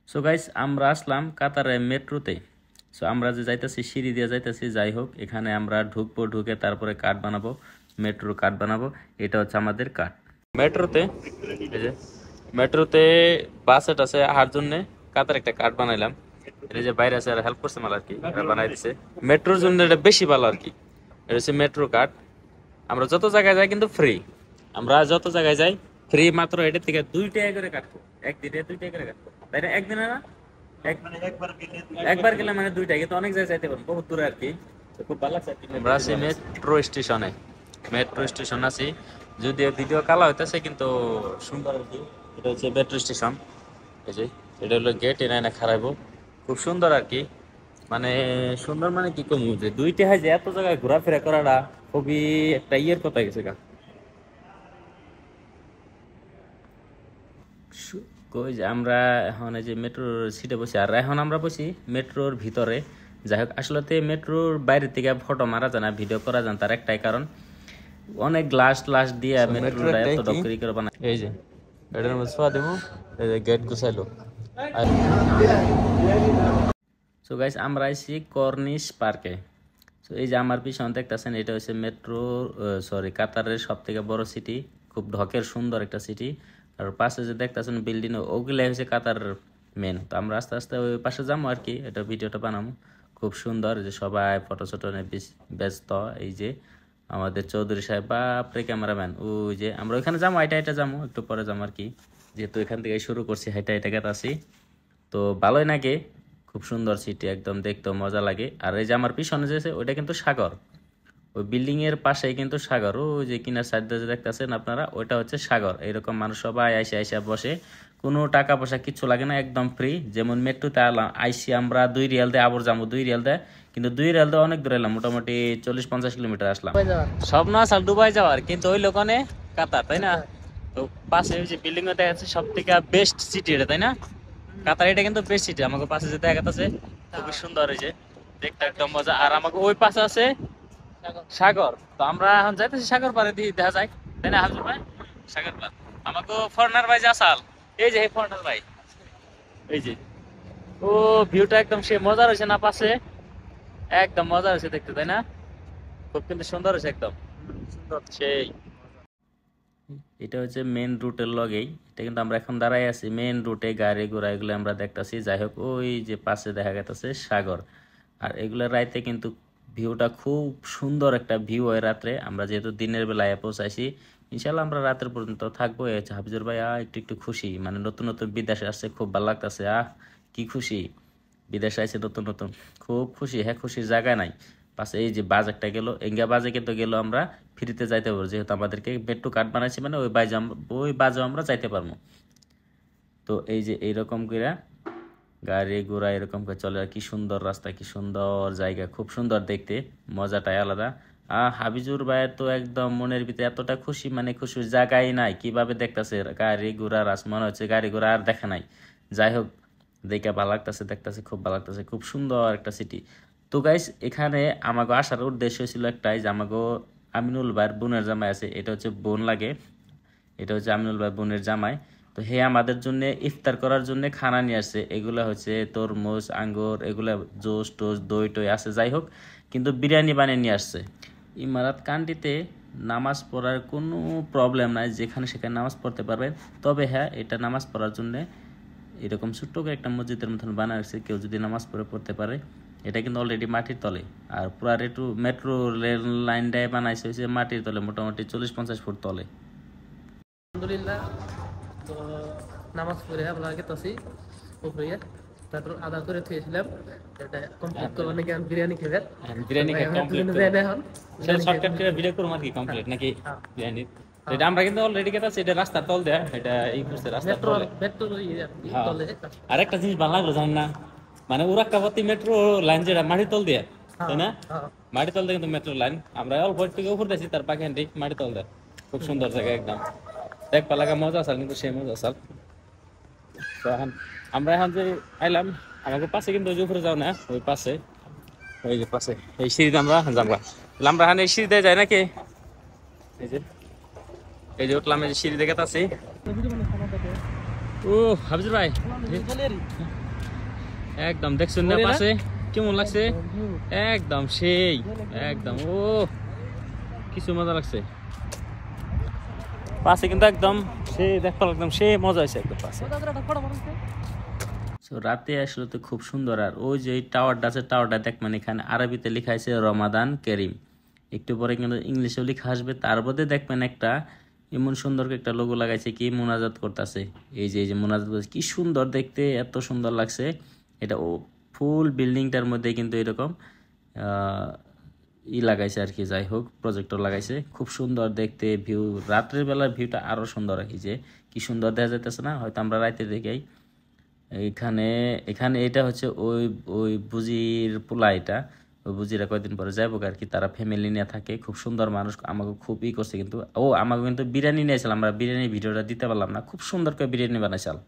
So guys আমরা আসলাম কাতারে মেট্রোতে। সো আমরা যে যাইতেছি সিঁড়ি দিয়ে যাইতেছি, যাই হোক এখানে আমরা ঢুকবো, ঢুকে তারপরে কার্ড বানাবো, মেট্রোর কার্ড বানাবো। এটা হচ্ছে আমাদের কার্ড মেট্রোতে। এই যে মেট্রোতে বাসে টাসে আসার জন্য কাতার একটা কার্ড বানাইলাম। এটা যে বাইরে আছে হেল্প করছে মাল আর কি, এটা বানাই দিছে মেট্রোর জন্য। এটা বেশি ভালো আর কি। এটা হচ্ছে মেট্রো কার্ড। আমরা যত জায়গায় যাই কিন্তু ফ্রি, আমরা যত জায়গায় যাই ফ্রি, মাত্র এটা থেকে 2 টাকা করে কাটবো, একদিনে 2 টাকা করে কাটবো, তাই না? একদিনে না, একবার গেলে মানে 2 টাকা, কিন্তু অনেক জায়গায় যাইতে পারবো, বহুত দূরে আর কি। তো খুব ভালো লাগছে আর কি। আমরা আছি মেট্রো স্টেশনে, মেট্রো স্টেশন আছি। যদিও ভিডিও কালা হইতেছে কিন্তু সুন্দর আর কি। এটা হচ্ছে মেট্রো স্টেশন। এই যে এটা হলো গেট, এনে এনে খারাইবো, খুব সুন্দর আর কি। মানে সুন্দর মানে কি কম, যে 2 টাকা যে এত জায়গায় ঘোরাফেরা করাটা খুবই একটা ইয়ের কথা গেছে গা। কই যে আমরা এখন এই যে মেট্রোর সিটে বসি, আর এখন আমরা বসি মেট্রোর ভিতরে। যাই হোক আসলে মেট্রোর বাইরে থেকে ফটো মারা যায় না, ভিডিও করা যায় না, তার একটাই কারণ অনেক গ্লাস গ্লাস দিয়ে মেট্রোটা এত ডকরি করে বানায়। এই যে এটার মধ্যে ছোঁয়া দেবো, এই যে গেট গুছাইলো। সো গাইস আমরা আইছি কর্নিশ পার্কে। সো এই যে আমার পিছনে দেখতেছেন, এটা হচ্ছে মেট্রো, সরি কাতারের সব থেকে বড় সিটি, খুব ঢকের সুন্দর একটা সিটি। আর পাশে যে দেখতেছেন বিল্ডিং, ওগুলাই হচ্ছে কাতার মেন। তো আমরা আস্তে আস্তে ওই পাশে যাবো আর কি, এটা ভিডিওটা বানাবো। খুব সুন্দর যে সবাই ফটো শটো নিয়ে ব্যস্ত। এই যে আমাদের চৌধুরী সাহেব বাপরে ক্যামেরাম্যান, ওই যে আমরা ওইখানে যাবো, এটা যাবো একটু পরে যাবো আর কি, যেহেতু এখান থেকে শুরু করছি হাইটা হাইটা গেতাছি। তো ভালোই লাগে, খুব সুন্দর সিটি, একদম দেখতেও মজা লাগে। আর এই যে আমার পিছনে যে ওইটা কিন্তু সাগর, ওই বিল্ডিং এর পাশেই কিন্তু সাগর, ওই যে কিনার সাইড দিয়ে দেখতেছেন আপনারা, ওইটা হচ্ছে সাগর। এরকম মানুষ সবাই আইসে আইসা বসে, কোনো টাকা পয়সা কিচ্ছু লাগে না, একদম ফ্রি। যেমন মেট্রোতে আইসি আমরা 2 রিয়াল দেয়, আবার যাবো 2 রিয়াল দেয়, কিন্তু 2 রিয়াল দেয় অনেক দূর এলাম, মোটামুটি 40-50 কিলোমিটার আসলাম। স্বপ্ন আসাল দুবাই যাওয়ার, কিন্তু ওই লোকনে কাতার, তাই না? তো পাশে ওই যে বিল্ডিং দেখা যাচ্ছে সব থেকে বেস্ট সিটি এটা, তাই না? কাতার এটা কিন্তু বেস্ট সিটি। আমাকে পাশে যে দেখা যাচ্ছে খুবই সুন্দর হয়েছে, দেখতে একদম মজা। আর আমাকে ওই পাশে আছে সাগর। তো আমরা এখন যাইতেছি সাগর পারে, দিয়ে দেখা যায়, তাই না হাজুর ভাই? সাগর পার আমাকে ফরেনার ভাই যে আসাল, এই যে ফরেনার ভাই, এই যে ও ভিউটা একদম সে মজা হয়েছে না, পাশে একদম মজা হয়েছে দেখতে, তাই না? খুব কিন্তু সুন্দর হয়েছে একদম সুন্দর সেই। এটা হচ্ছে মেন রুটের লগেই, এটা কিন্তু আমরা এখন দাঁড়াই আছি মেন রুটে, গাড়ি ঘোড়া এগুলো আমরা দেখতেছি। যাই হোক ওই যে পাশে দেখা গেছে সাগর। আর এগুলো রাইতে কিন্তু ভিউটা খুব সুন্দর একটা ভিউ হয় রাত্রে। আমরা যেহেতু দিনের বেলায় পৌঁছাইছি, ইনশাল্লাহ আমরা রাতের পর্যন্ত থাকবো। এই হচ্ছে হাফিজুর ভাই একটু একটু খুশি, মানে নতুন নতুন বিদেশে আসছে, খুব ভালো লাগতেছে। কি খুশি, বিদেশে আইছে নতুন নতুন, খুব খুশি। হ্যাঁ খুশির জায়গা নাই। পাশে এই যে বাস একটা গেল, এঙ্গা বাজে কিন্তু গেল, আমরা ফ্রিতে যাইতে পারবো, যেহেতু আমাদেরকে মেট্রো কার্ড বানাইছি, মানে ওই বাজে আমরা যাইতে পারবো। তো এই যে এইরকম করে গাড়ি ঘোড়া এরকম করে চলে। আর কি সুন্দর রাস্তা, কি সুন্দর জায়গা, খুব সুন্দর দেখতে, মজাটাই আলাদা। হাবিজুর ভাইয়ের তো একদম মনের ভিতরে এতটা খুশি, মানে খুশির জায়গায় নাই, কিভাবে দেখতেছে গাড়ি ঘোড়া রাস, মনে হচ্ছে গাড়ি ঘোড়া আর দেখা নাই। যাই হোক দেখে ভালো লাগতেছে, দেখতেছে খুব ভালো লাগতেছে, খুব সুন্দর একটা সিটি। তো গাইস এখানে আমাকে আসার উদ্দেশ্য ছিল একটাই, যে আমাকে আমিনুল ভাইয়ের বোনের জামাই আছে, এটা হচ্ছে বোন লাগে, এটা হচ্ছে আমিনুল ভাই বোনের জামাই। তো হে আমাদের জন্য ইফতার করার জন্য খানা নিয়ে আসছে, এগুলা হচ্ছে তরমুজ আঙ্গুর, এগুলা জুস টোস দই টই আছে, যাই হোক, কিন্তু বিরিয়ানি বানিয়ে নিয়ে আসছে। ইমারাত কান্ট্রিতে নামাজ পড়ার কোনো প্রবলেম নাই, যেখানে সেখানে নামাজ পড়তে পারবেন। তবে হ্যাঁ এটা নামাজ পড়ার জন্য এরকম ছোট্ট করে একটা মসজিদের মতন বানা রাখছে, কেউ যদি নামাজ পড়তে পারে। এটা কিন্তু অলরেডি মাটির তলে, আর পুরা মেট্রো রেল লাইনটায় বানাইছে হয়েছে মাটির তলে, মোটামুটি 40-50 ফুট তলে। আলহামদুলিল্লাহ। তো নামাজ পড়ে আপনাকে তসি উপরে তারপর আদা করে থুয়েছিলাম, এটা কমপ্লিট করবো নাকি আমি বিরিয়ানি খেবেন, বিরিয়ানি কমপ্লিট এখন শর্টকাট করে ভিডিও করব আর কি, কমপ্লিট নাকি বিরিয়ানি। এটা আমরা কিন্তু অলরেডি গেছে, এটা রাস্তার তল দেয়া, এটা এই করছে রাস্তার তলে। মেট্রো তলে। আরেকটা জিনিস ভালো লাগলো জানেন না, মানে উরাক্কাপতি মেট্রো লাইন যেটা মাটির তল দেয়া, তাই না? মাটির তল দিয়ে কিন্তু মেট্রো লাইন, আমরা অল্প থেকে উপর দিয়েছি, তার পাখি ঠিক মাটির তল দেয়া, খুব সুন্দর জায়গা একদম, দেখবা লাগা মজা আসাল, কিন্তু সেই মজা আসাল। তো এখন আমরা এখন যে আইলাম, আমাকে পাশে কিন্তু ওই যে উপরে যাও না, ওই পাশে, ওই যে পাশে এই সিঁড়িতে আমরা যাবো। আমরা এখন এই সিঁড়িতে যাই নাকি, এই যে উঠলাম, এই যে সিঁড়ি দেখে আছি, ও হাফিজুর ভাই একদম দেখছেন না পাশে কেমন লাগছে একদম সেই একদম ও কিছু মজা লাগছে পাশে কিন্তু একদম সে দেখতে একদম সে মজা হয়েছে একদম পাশে তো রাতে আসলে তো খুব সুন্দর আর ওই যে টাওয়ারটা আছে টাওয়ারটা দেখবেন এখানে আরবিতে লেখা আছে রমাদান করিম একটু পরে কিন্তু ইংলিশেও লেখা আসবে তার মধ্যে দেখবেন একটা এমন সুন্দর একটা লোগো লাগাইছে কি মোনাজাত করতেছে এই যে মোনাজাত করতেছে কি সুন্দর দেখতে এত সুন্দর লাগছে এটা ও ফুল বিল্ডিংটার মধ্যে কিন্তু এরকম লাগাইছে আর কি যাই হোক প্রজেক্টর লাগাইছে খুব সুন্দর দেখতে ভিউ রাত্রের বেলার ভিউটা আরো সুন্দর এই যে কি সুন্দর দেখা যাইতেছে না হয়তো আমরা রাতে দেখেই এখানে এখানে এটা হচ্ছে ওই ওই বুজির পোলা এটা ওই বুজিরা কয়েকদিন পরে যাইব আর কি তারা ফ্যামিলি নিয়ে থাকে খুব সুন্দর মানুষ আমাকে খুব করছে কিন্তু আমাকে কিন্তু বিরিয়ানি নিয়েছিলাম আমরা বিরিয়ানি ভিডিওটা দিতে পারলাম না খুব সুন্দর করে বিরিয়ানি বানাইছিলাম